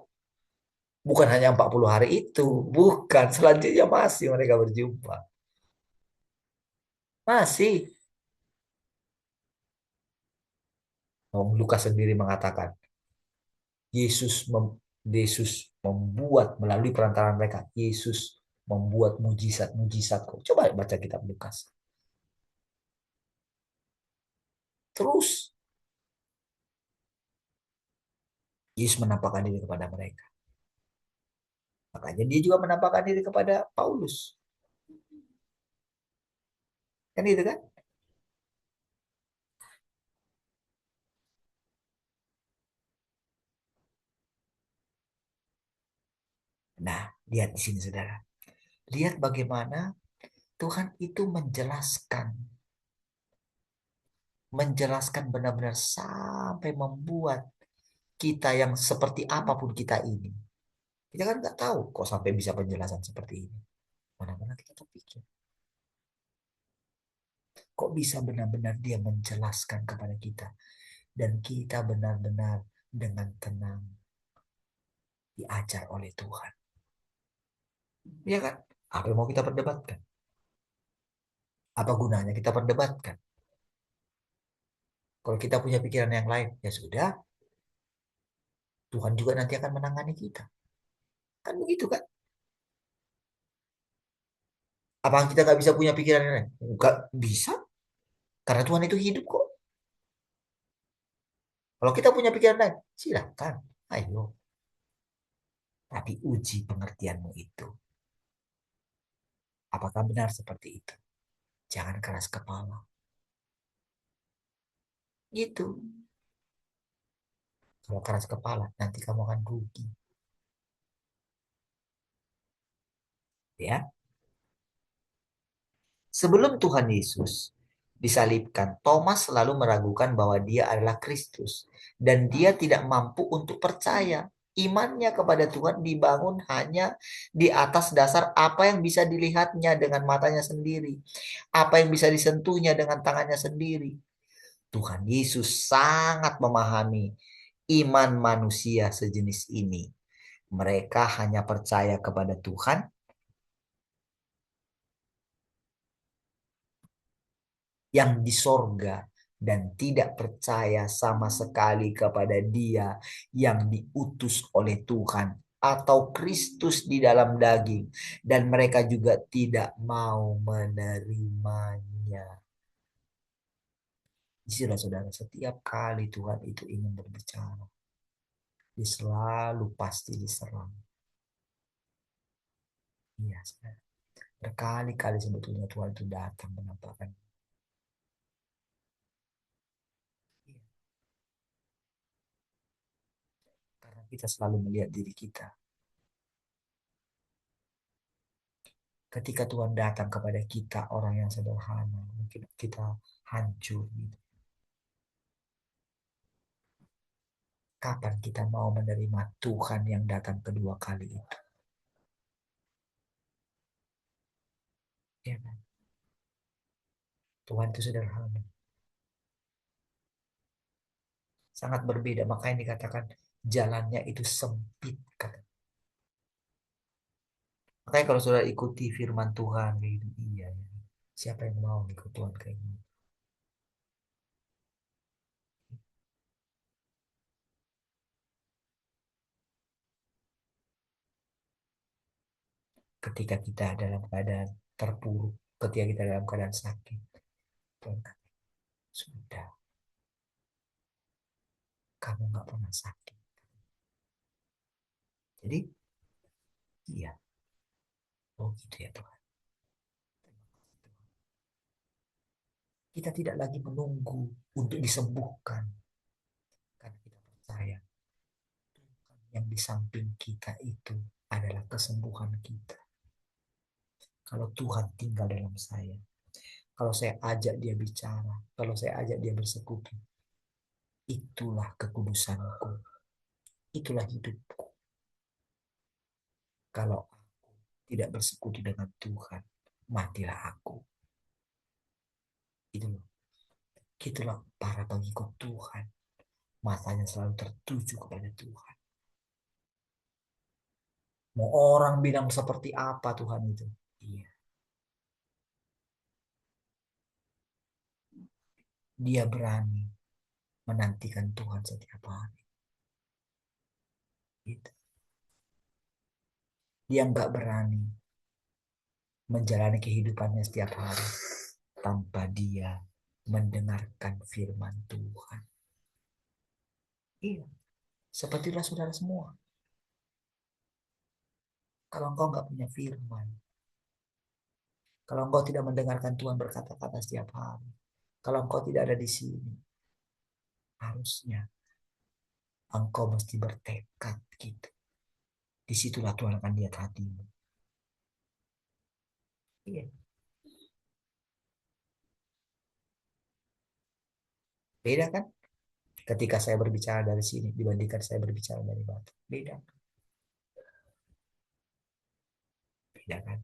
Bukan hanya 40 hari itu, bukan. Selanjutnya masih mereka berjumpa. Masih. Lukas sendiri mengatakan, Yesus Yesus membuat melalui perantaraan mereka. Yesus membuat mujizat-mujizat kok. Coba baca kitab Lukas. Terus Yesus menampakkan diri kepada mereka. Makanya dia juga menampakkan diri kepada Paulus. Kan itu kan? Nah, lihat di sini saudara. Lihat bagaimana Tuhan itu menjelaskan benar-benar sampai membuat kita yang seperti apapun kita ini. Kita kan nggak tahu kok sampai bisa penjelasan seperti ini. Mana-mana kita terpikir. Kok bisa benar-benar dia menjelaskan kepada kita. Dan kita benar-benar dengan tenang diajar oleh Tuhan. Ya kan? Apa yang mau kita perdebatkan? Apa gunanya kita perdebatkan? Kalau kita punya pikiran yang lain, ya sudah. Tuhan juga nanti akan menangani kita. Kan begitu kan? Apa kita nggak bisa punya pikiran yang lain? Nggak bisa. Karena Tuhan itu hidup kok. Kalau kita punya pikiran lain, silakan. Ayo. Tapi uji pengertianmu itu. Apakah benar seperti itu? Jangan keras kepala. Gitu. Kalau keras kepala, nanti kamu akan rugi. Ya. Sebelum Tuhan Yesus disalibkan, Thomas selalu meragukan bahwa dia adalah Kristus. Dan dia tidak mampu untuk percaya. Imannya kepada Tuhan dibangun hanya di atas dasar apa yang bisa dilihatnya dengan matanya sendiri. Apa yang bisa disentuhnya dengan tangannya sendiri. Tuhan Yesus sangat memahami iman manusia sejenis ini. Mereka hanya percaya kepada Tuhan yang di sorga dan tidak percaya sama sekali kepada Dia yang diutus oleh Tuhan atau Kristus di dalam daging, dan mereka juga tidak mau menerimanya. Saudara, setiap kali Tuhan itu ingin berbicara, dia selalu pasti diserang. Iya, saudara. Berkali-kali sebetulnya Tuhan itu datang menampakkan. Iya. Karena kita selalu melihat diri kita. Ketika Tuhan datang kepada kita, orang yang sederhana, mungkin kita hancur gitu. Kapan kita mau menerima Tuhan yang datang kedua kali itu? Ya kan? Tuhan itu sederhana. Sangat berbeda. Makanya dikatakan jalannya itu sempit. Makanya kalau sudah ikuti firman Tuhan gitu, iya. Siapa yang mau ikut Tuhan kayak gini? Ketika kita dalam keadaan terpuruk, ketika kita dalam keadaan sakit, Tuhan kata, sudah, kamu nggak pernah sakit. Jadi, iya, oh gitu ya Tuhan. Kita tidak lagi menunggu untuk disembuhkan, karena kita percaya Tuhan yang di samping kita itu adalah kesembuhan kita. Kalau Tuhan tinggal dalam saya, kalau saya ajak dia bicara, kalau saya ajak dia bersekutu, itulah kekudusanku, itulah hidupku. Kalau aku tidak bersekutu dengan Tuhan, matilah aku. Itulah para pengikut Tuhan. Matanya selalu tertuju kepada Tuhan. Mau orang bilang seperti apa Tuhan itu. Iya. Dia berani menantikan Tuhan setiap hari. Gitu. Dia nggak berani menjalani kehidupannya setiap hari tanpa dia mendengarkan firman Tuhan. Iya, sepertilah saudara semua. Kalau engkau nggak punya firman, kalau engkau tidak mendengarkan Tuhan berkata-kata setiap hari, kalau engkau tidak ada di sini, harusnya engkau mesti bertekad gitu. Disitulah Tuhan akan lihat hatimu. Iya. Beda kan? Ketika saya berbicara dari sini dibandingkan saya berbicara dari batu. Beda. Beda kan?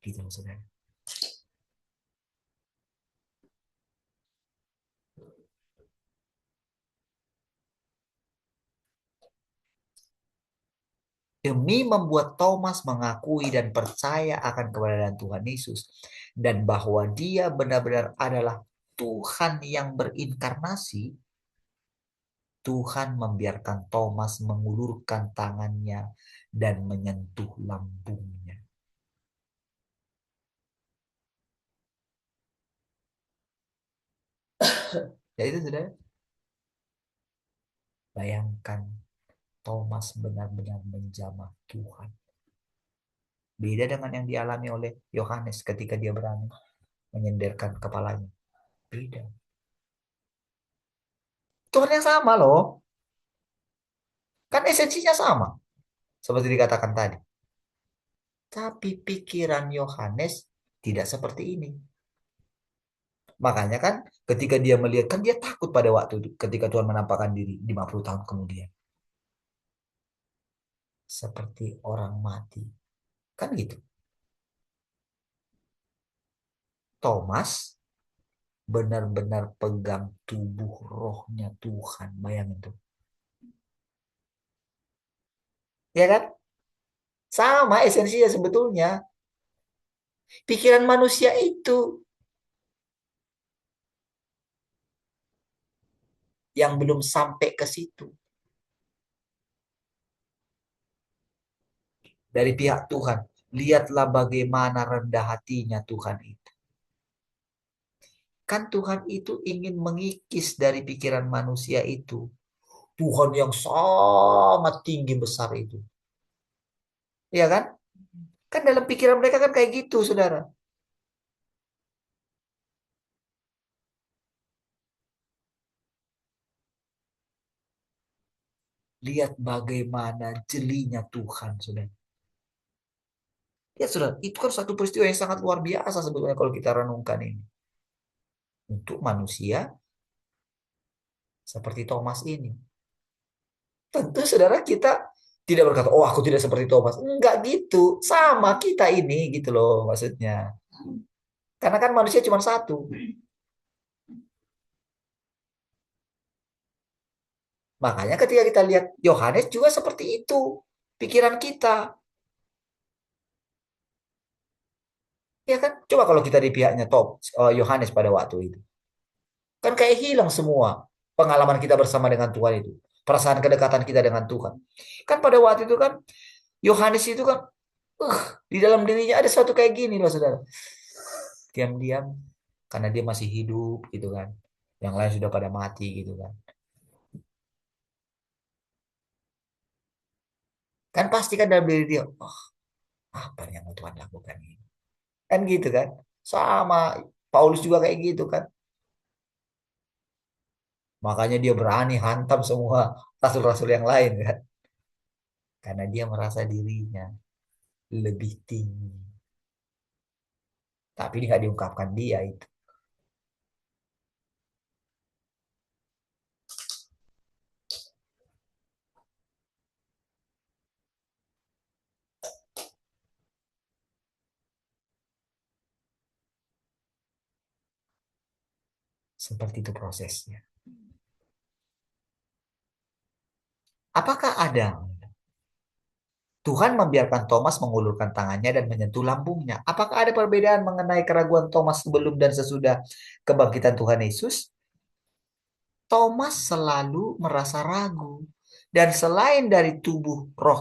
Gitu maksudnya. Demi membuat Thomas mengakui dan percaya akan keberadaan Tuhan Yesus dan bahwa dia benar-benar adalah Tuhan yang berinkarnasi, Tuhan membiarkan Thomas mengulurkan tangannya dan menyentuh lambungnya. Ya itu sudah. Bayangkan Thomas benar-benar menjamah Tuhan. Beda dengan yang dialami oleh Yohanes ketika dia berani menyenderkan kepalanya. Beda. Tuhan yang sama loh. Kan esensinya sama. Seperti dikatakan tadi. Tapi pikiran Yohanes tidak seperti ini. Makanya kan ketika dia melihat, kan dia takut pada waktu itu. Ketika Tuhan menampakkan diri 50 tahun kemudian. Seperti orang mati. Kan gitu. Thomas benar-benar pegang tubuh rohnya Tuhan. Bayangin tuh. Ya kan? Sama esensinya sebetulnya. Pikiran manusia itu yang belum sampai ke situ. Dari pihak Tuhan. Lihatlah bagaimana rendah hatinya Tuhan itu. Kan Tuhan itu ingin mengikis dari pikiran manusia itu. Tuhan yang sangat tinggi besar itu. Iya kan? Kan dalam pikiran mereka kan kayak gitu, saudara. Lihat bagaimana jelinya Tuhan, saudara. Ya, saudara, itu kan satu peristiwa yang sangat luar biasa sebetulnya kalau kita renungkan ini. Untuk manusia seperti Thomas ini. Tentu saudara kita tidak berkata, oh aku tidak seperti Thomas. Enggak gitu. Sama kita ini gitu loh maksudnya. Karena kan manusia cuma satu. Makanya ketika kita lihat Yohanes juga seperti itu. Pikiran kita. Ya kan? Coba kalau kita di pihaknya Yohanes pada waktu itu. Kan kayak hilang semua pengalaman kita bersama dengan Tuhan itu. Perasaan kedekatan kita dengan Tuhan. Kan pada waktu itu kan Yohanes itu kan di dalam dirinya ada sesuatu kayak gini loh saudara. Diam-diam karena dia masih hidup gitu kan. Yang lain sudah pada mati gitu kan. Kan pasti kan dalam diri dia, oh apa yang mau Tuhan lakukan ini? Kan gitu kan. Sama Paulus juga kayak gitu kan. Makanya dia berani hantam semua rasul-rasul yang lain kan. Karena dia merasa dirinya lebih tinggi. Tapi ini nggak diungkapkan dia itu. Seperti itu prosesnya. Apakah ada Tuhan membiarkan Thomas mengulurkan tangannya dan menyentuh lambungnya. Apakah ada perbedaan mengenai keraguan Thomas sebelum dan sesudah kebangkitan Tuhan Yesus? Thomas selalu merasa ragu. Dan selain dari tubuh roh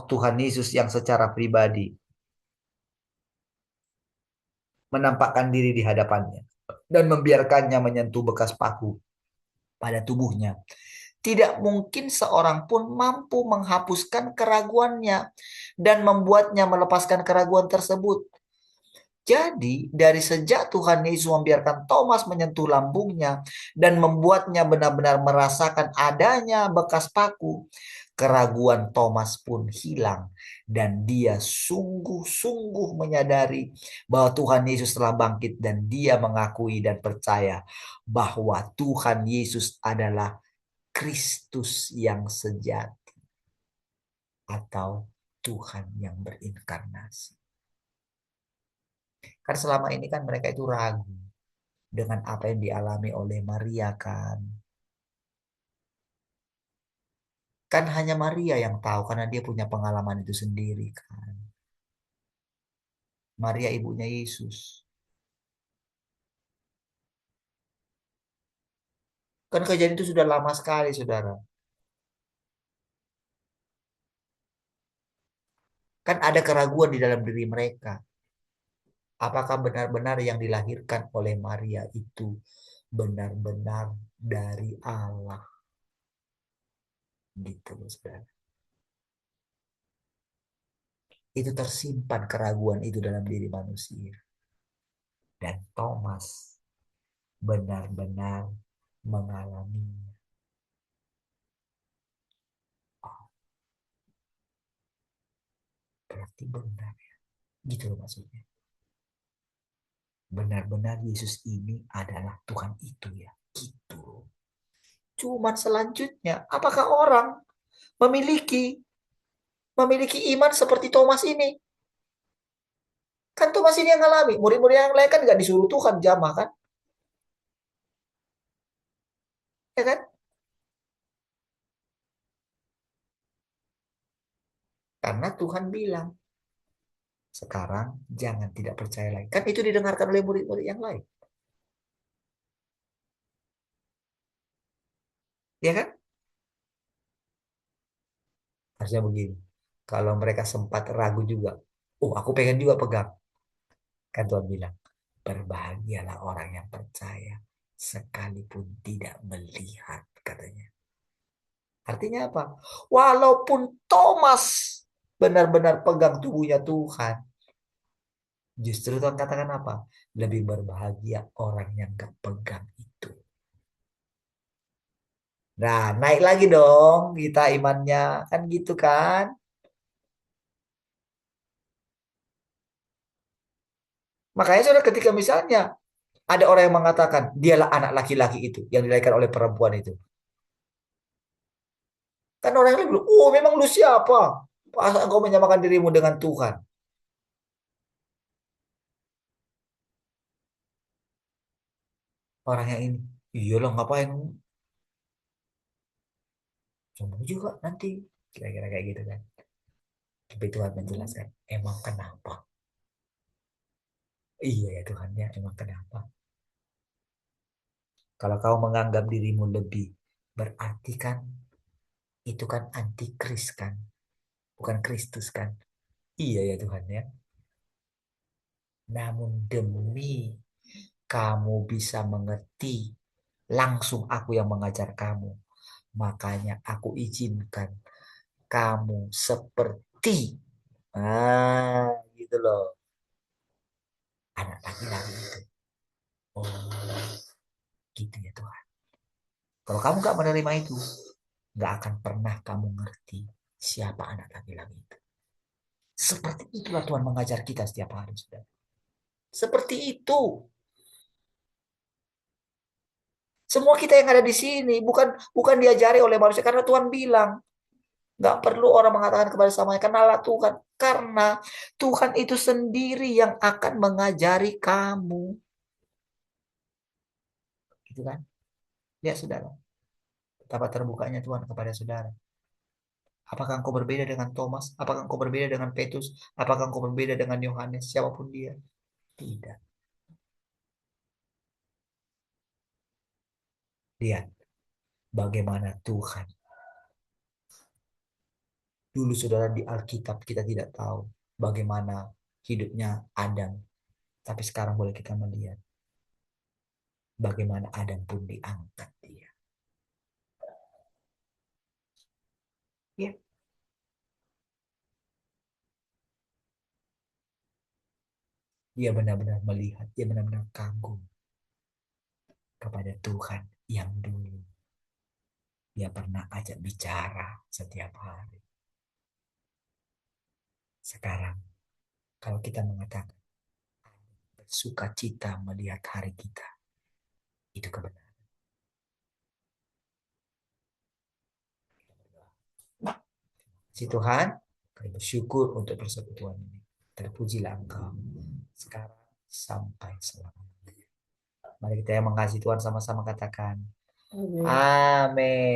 Tuhan Yesus yang secara pribadi menampakkan diri di hadapannya dan membiarkannya menyentuh bekas paku pada tubuhnya. Tidak mungkin seorang pun mampu menghapuskan keraguannya dan membuatnya melepaskan keraguan tersebut. Jadi, dari sejak Tuhan Yesus membiarkan Thomas menyentuh lambungnya dan membuatnya benar-benar merasakan adanya bekas paku, keraguan Thomas pun hilang dan dia sungguh-sungguh menyadari bahwa Tuhan Yesus telah bangkit dan dia mengakui dan percaya bahwa Tuhan Yesus adalah Kristus yang sejati atau Tuhan yang berinkarnasi. Kan selama ini kan mereka itu ragu dengan apa yang dialami oleh Maria kan. Kan hanya Maria yang tahu karena dia punya pengalaman itu sendiri kan. Maria ibunya Yesus. Kan kejadian itu sudah lama sekali, saudara. Kan ada keraguan di dalam diri mereka. Apakah benar-benar yang dilahirkan oleh Maria itu benar-benar dari Allah? Gitu, saudara. Itu tersimpan keraguan itu dalam diri manusia. Dan Thomas benar-benar mengalaminya. Oh, berarti benar ya. Gitu loh maksudnya. Benar-benar Yesus ini adalah Tuhan itu ya. Gitu. Cuman selanjutnya, apakah orang memiliki iman seperti Thomas ini? Kan Thomas ini yang ngalami. Murid-murid yang lain kan gak disuruh Tuhan jamah kan? Ya kan? Karena Tuhan bilang, sekarang jangan tidak percaya lagi. Kan itu didengarkan oleh murid-murid yang lain. Ya kan? Harusnya begini. Kalau mereka sempat ragu juga. Oh, aku pengen juga pegang. Kan Tuhan bilang, berbahagialah orang yang percaya sekalipun tidak melihat, katanya. Artinya apa? Walaupun Thomas benar-benar pegang tubuhnya Tuhan, justru Tuhan katakan apa? Lebih berbahagia orang yang gak pegang itu. Nah, naik lagi dong kita imannya. Kan gitu kan? Makanya saudara ketika misalnya ada orang yang mengatakan dialah anak laki-laki itu yang dilahirkan oleh perempuan itu. Kan orang lain bilang, oh memang lu siapa? Pas engkau menyamakan dirimu dengan Tuhan. Orang yang ini, iya loh ngapain? Sombong juga nanti. Kira-kira kayak gitu kan. Tapi Tuhan menjelaskan, emang kenapa? Iya ya Tuhan ya, emang kenapa? Kalau kau menganggap dirimu lebih, berarti kan itu kan antikris kan, bukan Kristus kan? Iya ya Tuhan ya. Namun demi kamu bisa mengerti, langsung aku yang mengajar kamu. Makanya aku izinkan kamu seperti, gitu loh, anak laki-laki itu. Oh, gitu ya Tuhan. Kalau kamu gak menerima itu, gak akan pernah kamu ngerti siapa anak laki-laki itu. Seperti itulah Tuhan mengajar kita setiap hari, saudara. Seperti itu. Semua kita yang ada di sini bukan diajari oleh manusia karena Tuhan bilang nggak perlu orang mengatakan kepada samanya kenalah Tuhan karena Tuhan itu sendiri yang akan mengajari kamu. Gitu kan? Ya saudara. Betapa terbukanya Tuhan kepada saudara. Apakah engkau berbeda dengan Thomas? Apakah engkau berbeda dengan Petrus? Apakah engkau berbeda dengan Yohanes? Siapapun dia. Tidak. Lihat bagaimana Tuhan. Dulu saudara di Alkitab kita tidak tahu bagaimana hidupnya Adam. Tapi sekarang boleh kita melihat bagaimana Adam pun diangkat dia. Ya. Dia benar-benar melihat, dia benar-benar kagum kepada Tuhan yang dulu dia pernah ajak bicara setiap hari. Sekarang kalau kita mengatakan bersuka cita melihat hari kita, itu kebenaran. Si Tuhan, kami bersyukur untuk persekutuan ini. Terpujilah Engkau sekarang sampai selamanya. Mari kita yang mengasihi Tuhan sama-sama katakan. Amin. Amin.